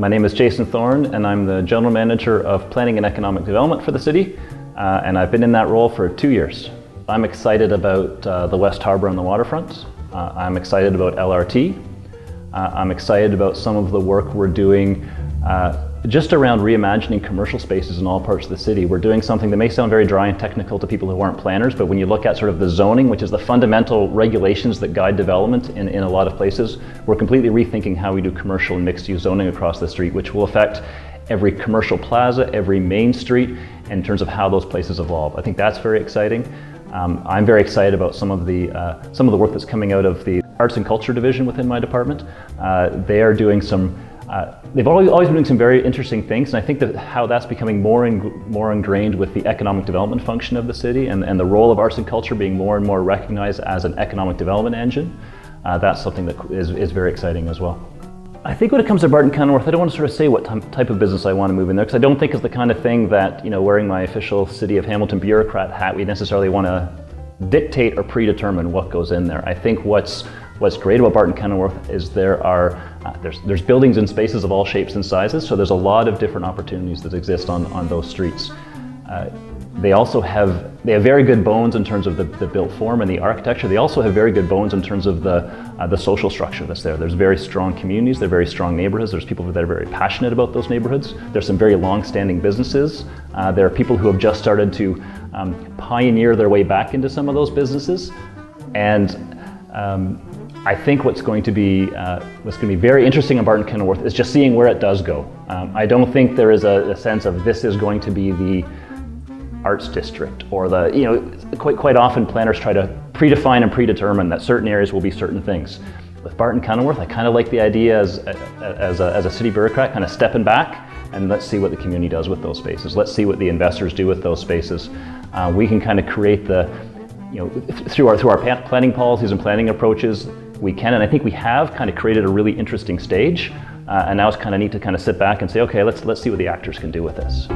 My name is Jason Thorne, and I'm the General Manager of Planning and Economic Development for the city, and I've been in that role for 2 years. I'm excited about the West Harbour and the waterfront. I'm excited about LRT. I'm excited about some of the work we're doing just around reimagining commercial spaces in all parts of the city. We're doing something that may sound very dry and technical to people who aren't planners, but when you look at sort of the zoning, which is the fundamental regulations that guide development in a lot of places, we're completely rethinking how we do commercial and mixed-use zoning across the street, which will affect every commercial plaza, every main street, in terms of how those places evolve. I think that's very exciting. I'm very excited about some of the work that's coming out of the Arts and Culture Division within my department. They are doing some they've always been doing some very interesting things, and I think that how that's becoming more ingrained with the economic development function of the city and the role of arts and culture being more and more recognized as an economic development engine. That's something that is very exciting as well. I think when it comes to Barton Kenilworth, I don't want to sort of say what type of business I want to move in there, because I don't think it's the kind of thing that, wearing my official City of Hamilton bureaucrat hat, we necessarily want to dictate or predetermine what goes in there. I think what's great about Barton Kenilworth is there's buildings and spaces of all shapes and sizes, so there's a lot of different opportunities that exist on those streets. They have very good bones in terms of the built form and the architecture. They also have very good bones in terms of the social structure that's there. There's very strong communities, they're very strong neighborhoods, there's people that are very passionate about those neighborhoods. There's some very long-standing businesses. There are people who have just started to pioneer their way back into some of those businesses. And I think what's going to be very interesting in Barton Kenilworth is just seeing where it does go. I don't think there is a sense of this is going to be the arts district, or quite often planners try to predefine and predetermine that certain areas will be certain things. With Barton Kenilworth, I kind of like the idea as a city bureaucrat, kind of stepping back and let's see what the community does with those spaces. Let's see what the investors do with those spaces. We can kind of create through our planning policies and planning approaches, we can, and I think we have kind of created a really interesting stage. And now it's kind of neat to kind of sit back and say, okay, let's see what the actors can do with this.